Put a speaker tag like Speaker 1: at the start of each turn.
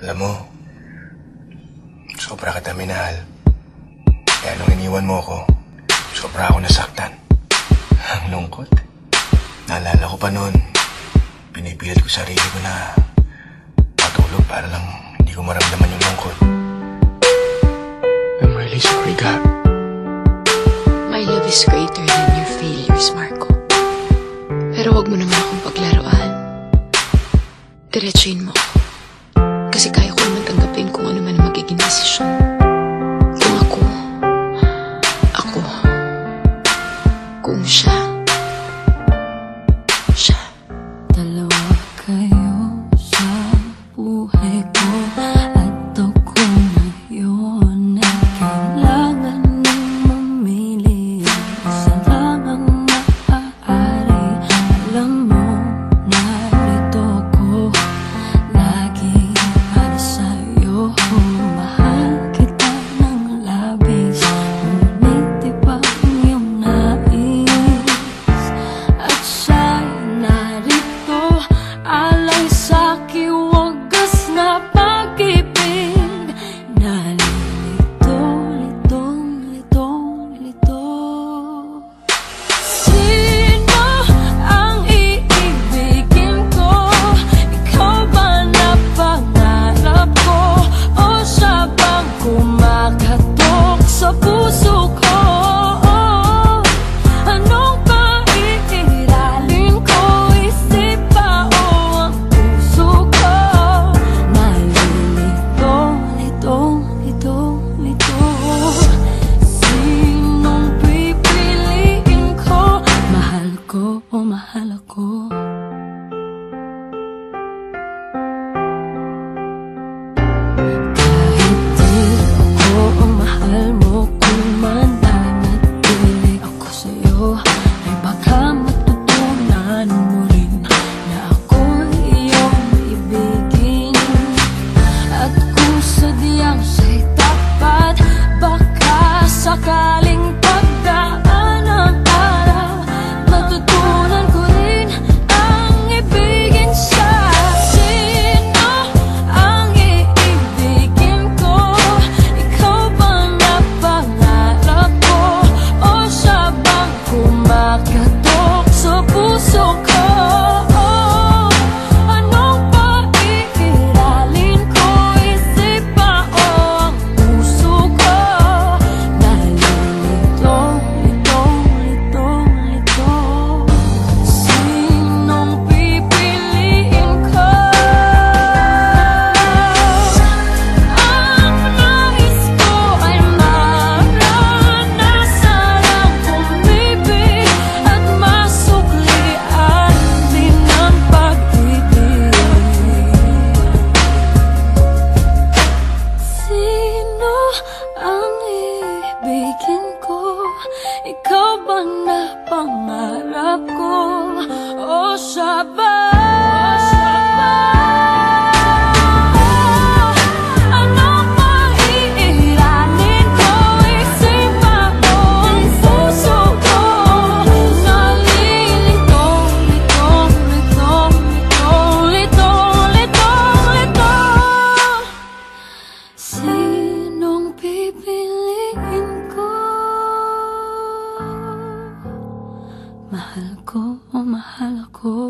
Speaker 1: Alam mo, sobra kita minahal. Kaya nung iniwan mo ako, sobra ako nasaktan. Ang lungkot. Naalala ko pa noon, pinipilit ko sarili ko na matulog para lang hindi ko maramdaman yung lungkot. I'm really sorry, Gab.
Speaker 2: My love is greater than your failures, Marco. Pero wag mo naman akong paglaruan. Diretsuhin mo. Kasi kaya ko naman tanggapin kung ano man ang magiging desisyon. Kung kung siya.
Speaker 3: Dalawa kayo sa buhay ko at ako ngayon ay kailangan ng mamili. Isa lang ang maaari. Alam mo, narito ako lagi para sa'yo. Mahal kita ng labis, ngunit iba ang iyong nais. At siya'y narito, alay sa'ki wagas na pag-ibig. Nalilito, lito. Sino ang iibigin ko? Ikaw ba na pangarap ko? O siya bang kumakatok sa puso ko? Anong paiiralin ko? Isip ba o ang puso ko? Nalilito, lito. Sinong pipiliin ko? Mahal ko o mahal ako? Kahit di ako ang mahal mo, kung mananatili ako sa'yo, ay baka matutunan mo rin na ako iyong ibigin. At kung sadyang siya'y tapat, baka sakaling pagdaan ang araw, matutunan ko rin ang ibigin siya. Sino ang iibigin ko? Ikaw bang napangarap ko? O siya bang kumakatok sa puso ko? Anong paiiralin ko? Isip ba o ang puso ko? Nalilito, lito. Sinong pipiliin ko? Ang nais ko ay maranasan ang umibig at masuklian din ang pag-ibig. Sino ang ibigin ko? Ikaw ba na pangarap ko? O siya ba? Anong paiiralin ko? Isip ba o ang puso ko? Nalilito, lito. Sinong pipiliin ko? Mahal ko o mahal ako?